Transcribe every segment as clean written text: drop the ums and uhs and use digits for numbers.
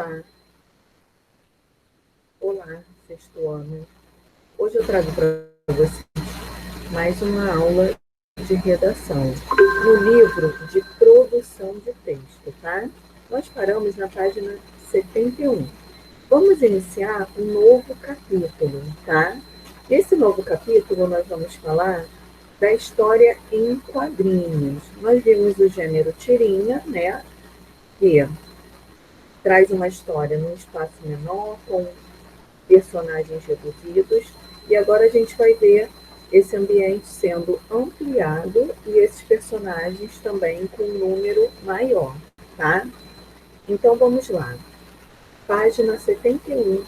Olá, olá, sexto ano. Hoje eu trago para você mais uma aula de redação no livro de produção de texto, tá? Nós paramos na página 71. Vamos iniciar um novo capítulo, tá? Nesse novo capítulo nós vamos falar da história em quadrinhos. Nós vimos o gênero tirinha, né? Que traz uma história num espaço menor, com personagens reduzidos, e agora a gente vai ver esse ambiente sendo ampliado e esses personagens também com um número maior, tá? Então vamos lá. Página 71,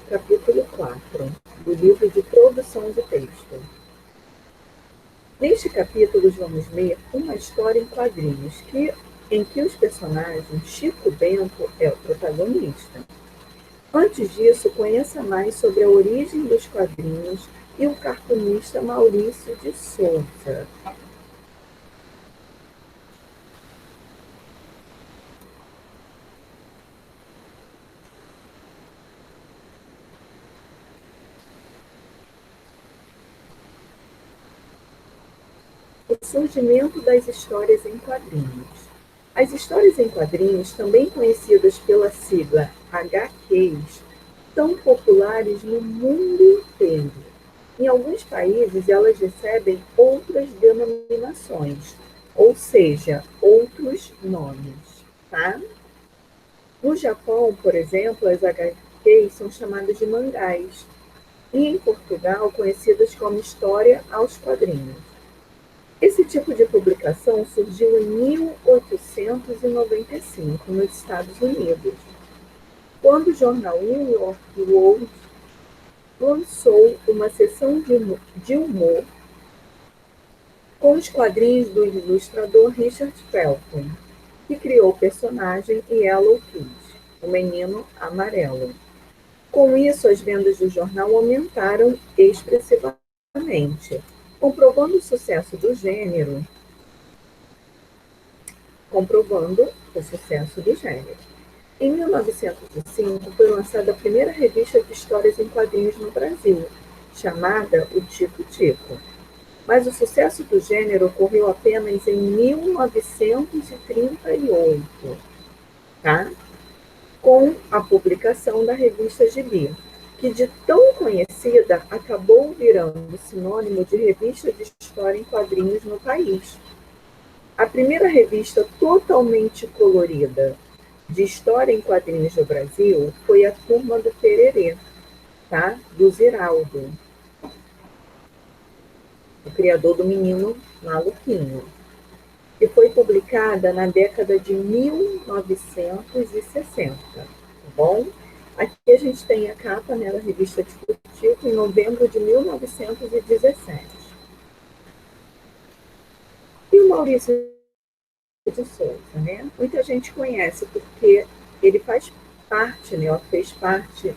capítulo 4, do livro de produção de texto. Neste capítulo vamos ler uma história em quadrinhos em que os personagens Chico Bento é o protagonista. Antes disso, conheça mais sobre a origem dos quadrinhos e o cartunista Maurício de Souza. O surgimento das histórias em quadrinhos. As histórias em quadrinhos, também conhecidas pela sigla HQs, são populares no mundo inteiro. Em alguns países, elas recebem outras denominações, ou seja, outros nomes, tá? No Japão, por exemplo, as HQs são chamadas de mangás, e em Portugal, conhecidas como história aos quadrinhos. Esse tipo de publicação surgiu em 1895, nos Estados Unidos, quando o jornal New York World lançou uma seção de humor com os quadrinhos do ilustrador Richard Felton, que criou o personagem Yellow Kid, o menino amarelo. Com isso, as vendas do jornal aumentaram expressivamente, comprovando o sucesso do gênero. Em 1905, foi lançada a primeira revista de histórias em quadrinhos no Brasil, chamada O Tico-Tico. Mas o sucesso do gênero ocorreu apenas em 1938, tá? Com a publicação da revista Gibi, que de tão conhecida acabou virando sinônimo de revista de história em quadrinhos no país. A primeira revista totalmente colorida de história em quadrinhos do Brasil foi a Turma do Tererê, tá? Do Ziraldo, o criador do Menino Maluquinho, que foi publicada na década de 1960, tá bom? Aqui a gente tem a capa, né, da revista Tico-Tico, em novembro de 1917. E o Maurício de Souza, né? Muita gente conhece porque ele faz parte, né, fez parte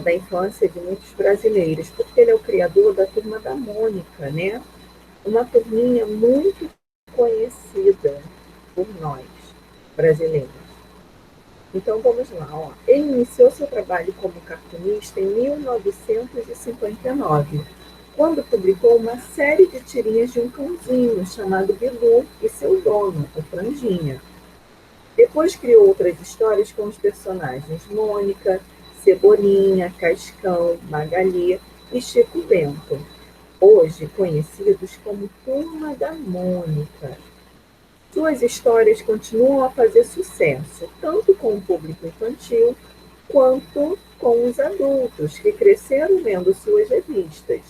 da infância de muitos brasileiros, porque ele é o criador da Turma da Mônica, né? Uma turminha muito conhecida por nós, brasileiros. Então vamos lá, ó. Ele iniciou seu trabalho como cartunista em 1959, quando publicou uma série de tirinhas de um cãozinho chamado Bilu e seu dono, o Franjinha. Depois criou outras histórias com os personagens Mônica, Cebolinha, Cascão, Magali e Chico Bento, hoje conhecidos como Turma da Mônica. Suas histórias continuam a fazer sucesso, tanto com o público infantil quanto com os adultos, que cresceram vendo suas revistas.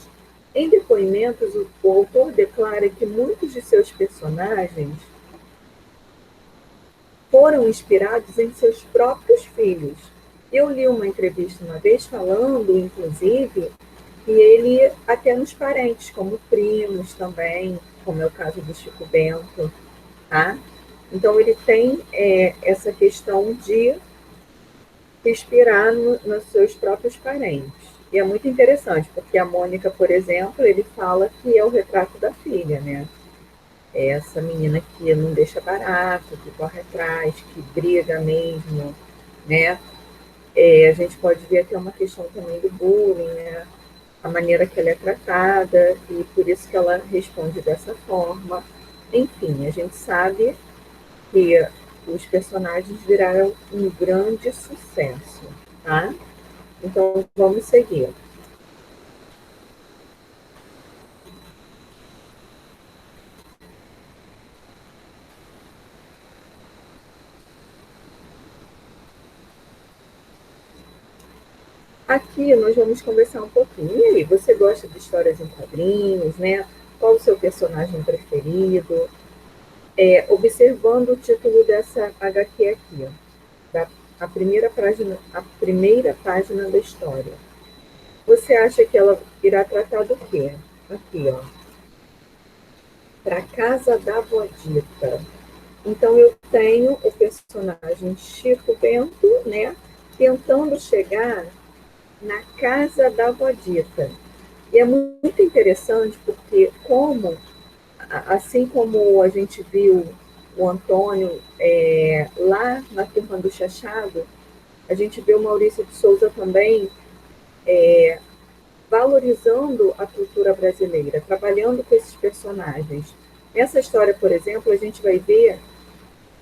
Em depoimentos, o autor declara que muitos de seus personagens foram inspirados em seus próprios filhos. Eu li uma entrevista uma vez falando, inclusive, que ele até nos parentes, como primos também, como é o caso do Chico Bento, tá? Então ele tem essa questão de inspirar nos seus próprios parentes. E é muito interessante, porque a Mônica, por exemplo, ele fala que é o retrato da filha, né? É essa menina que não deixa barato, que corre atrás, que briga mesmo, né? A gente pode ver que é uma questão também do bullying, né? A maneira que ela é tratada, e por isso que ela responde dessa forma. Enfim, a gente sabe que os personagens viraram um grande sucesso, tá? Então, vamos seguir. Aqui nós vamos conversar um pouquinho. E aí, você gosta de histórias em quadrinhos, né? Qual o seu personagem preferido? Observando o título dessa HQ aqui, ó, a primeira página da história. Você acha que ela irá tratar do quê? Aqui, ó. Para casa da Vodita. Então eu tenho o personagem Chico Bento, né? Tentando chegar na casa da Vodita. E é muito interessante porque assim como a gente viu o Antônio lá na Turma do Chachado, a gente vê o Maurício de Souza também valorizando a cultura brasileira, trabalhando com esses personagens. Nessa história, por exemplo, a gente vai ver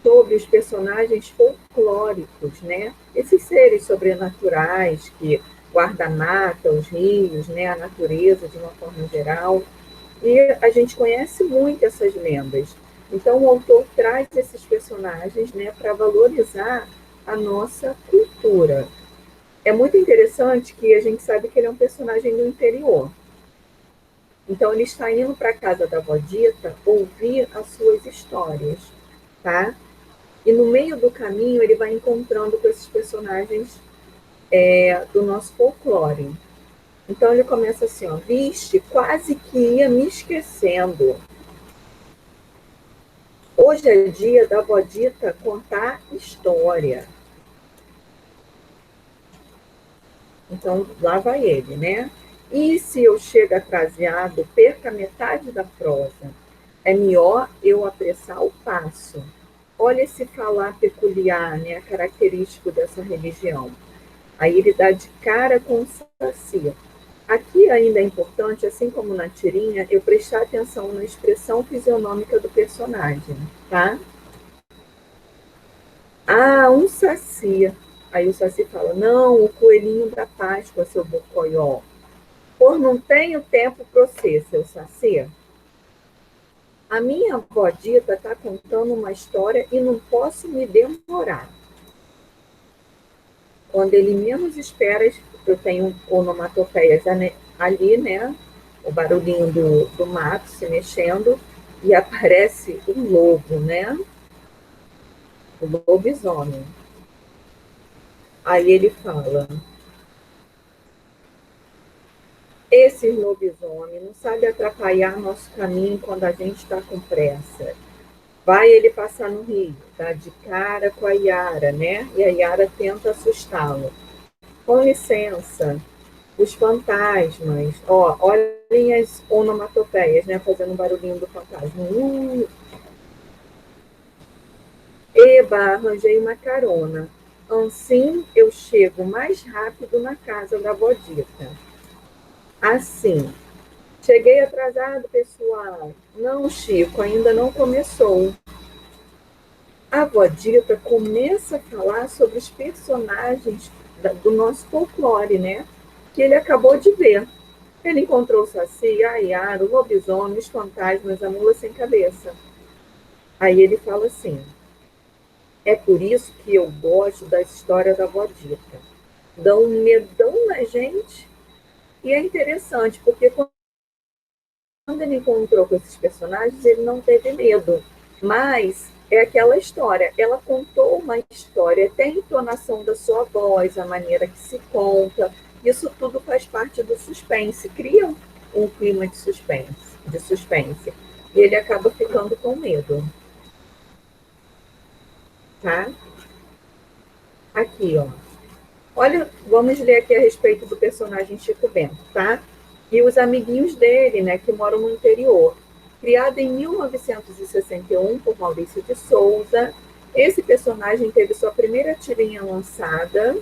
sobre os personagens folclóricos, né? Esses seres sobrenaturais que guardam a mata, os rios, né? A natureza de uma forma geral. E a gente conhece muito essas lendas. Então, o autor traz esses personagens, né, para valorizar a nossa cultura. É muito interessante que a gente sabe que ele é um personagem do interior. Então, ele está indo para a casa da avó Dita ouvir as suas histórias, tá? E no meio do caminho, ele vai encontrando com esses personagens do nosso folclore. Então, ele começa assim, ó, vixe, quase que ia me esquecendo. Hoje é dia da avó Dita contar história. Então, lá vai ele, né? E se eu chego atrasado, perca metade da prosa. É melhor eu apressar o passo. Olha esse falar peculiar, né, característico dessa religião. Aí ele dá de cara com o saci. Aqui ainda é importante, assim como na tirinha, eu prestar atenção na expressão fisionômica do personagem, tá? Ah, um saci. Aí o saci fala, não, o coelhinho da Páscoa, seu bocoió. Por não tenho tempo para você, seu saci. A minha avó Dita está contando uma história e não posso me demorar. Quando ele menos espera, eu tenho onomatopeias ali, né? O barulhinho do mato se mexendo e aparece o lobo, né? O lobisomem. Aí ele fala: esse lobisomem não sabe atrapalhar nosso caminho quando a gente está com pressa. Vai ele passar no rio, dá de cara com a Yara, né? E a Yara tenta assustá-lo. Com licença, os fantasmas. Ó, olhem as onomatopeias, né? Fazendo um barulhinho do fantasma. Eba, arranjei uma carona. Assim eu chego mais rápido na casa da Bodita. Assim, cheguei atrasado, pessoal. Não, Chico, ainda não começou. A Vodita começa a falar sobre os personagens do nosso folclore, né? Que ele acabou de ver. Ele encontrou o Saci, a Yara, o lobisomem, os fantasmas, a mula sem cabeça. Aí ele fala assim: é por isso que eu gosto da história da Vodita. Dão um medão na gente. E é interessante, porque quando ele encontrou com esses personagens, ele não teve medo. Mas é aquela história. Ela contou uma história, tem a entonação da sua voz, a maneira que se conta. Isso tudo faz parte do suspense. Cria um clima de suspense. E ele acaba ficando com medo. Tá? Aqui, ó. Olha, vamos ler aqui a respeito do personagem Chico Bento, tá? E os amiguinhos dele, né, que moram no interior. Criado em 1961 por Maurício de Souza, Esse personagem teve sua primeira tirinha lançada.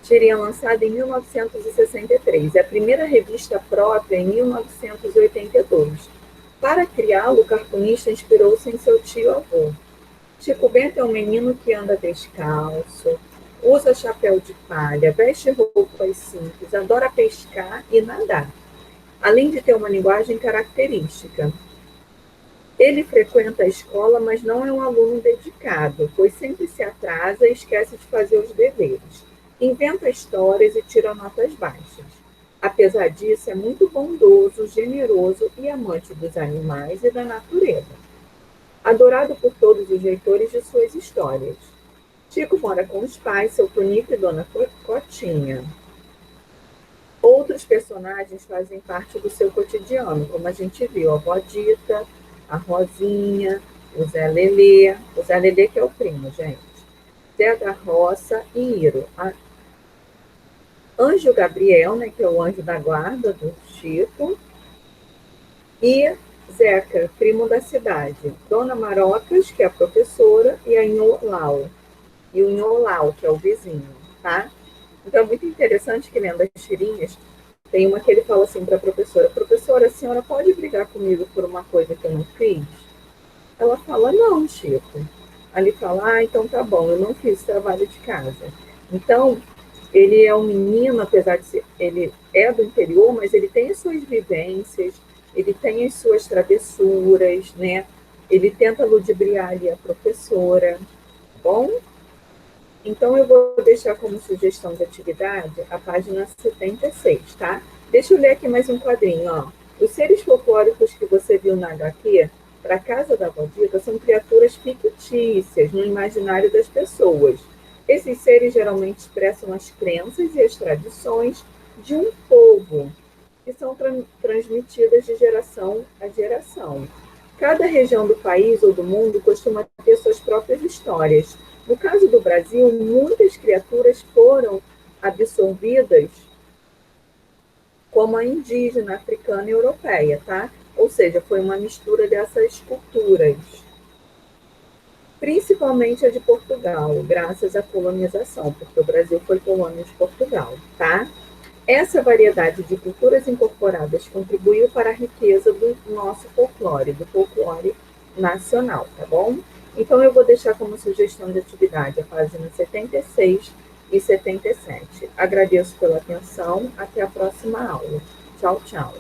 Tirinha lançada em 1963. A primeira revista própria em 1982. Para criá-lo, o cartunista inspirou-se em seu tio-avô. Chico Bento é um menino que anda descalço, usa chapéu de palha, veste roupas simples, adora pescar e nadar, além de ter uma linguagem característica. Ele frequenta a escola, mas não é um aluno dedicado, pois sempre se atrasa e esquece de fazer os deveres. Inventa histórias e tira notas baixas. Apesar disso, é muito bondoso, generoso e amante dos animais e da natureza. Adorado por todos os leitores de suas histórias. Chico mora com os pais, seu Tonico e Dona Cotinha. Outros personagens fazem parte do seu cotidiano, como a gente viu, a Vó Dita, a Rosinha, o Zé Lelê, que é o primo, gente, Zé da Roça e Iro. Anjo Gabriel, né, que é o anjo da guarda do Chico, e Zeca, primo da cidade. Dona Marocas, que é a professora, e a Inholau, e o Inholau, que é o vizinho, tá? Então é muito interessante que lendo as tirinhas, tem uma que ele fala assim para a professora, a senhora pode brigar comigo por uma coisa que eu não fiz? Ela fala, não, Chico. Aí ele fala, então tá bom, eu não fiz trabalho de casa. Então, ele é um menino, apesar de ser, ele é do interior, mas ele tem as suas vivências, ele tem as suas travessuras, né? Ele tenta ludibriar ali a professora, tá bom? Então, eu vou deixar como sugestão de atividade a página 76, tá? Deixa eu ler aqui mais um quadrinho, ó. Os seres folclóricos que você viu na HQ, para a Casa da Valdita, são criaturas fictícias no imaginário das pessoas. Esses seres geralmente expressam as crenças e as tradições de um povo, que são transmitidas de geração a geração. Cada região do país ou do mundo costuma ter suas próprias histórias. No caso do Brasil, muitas criaturas foram absorvidas como a indígena, africana e europeia, tá? Ou seja, foi uma mistura dessas culturas. Principalmente a de Portugal, graças à colonização, porque o Brasil foi colônia de Portugal, tá? Essa variedade de culturas incorporadas contribuiu para a riqueza do nosso folclore, do folclore nacional, tá bom? Então, eu vou deixar como sugestão de atividade a página 76 e 77. Agradeço pela atenção. Até a próxima aula. Tchau, tchau.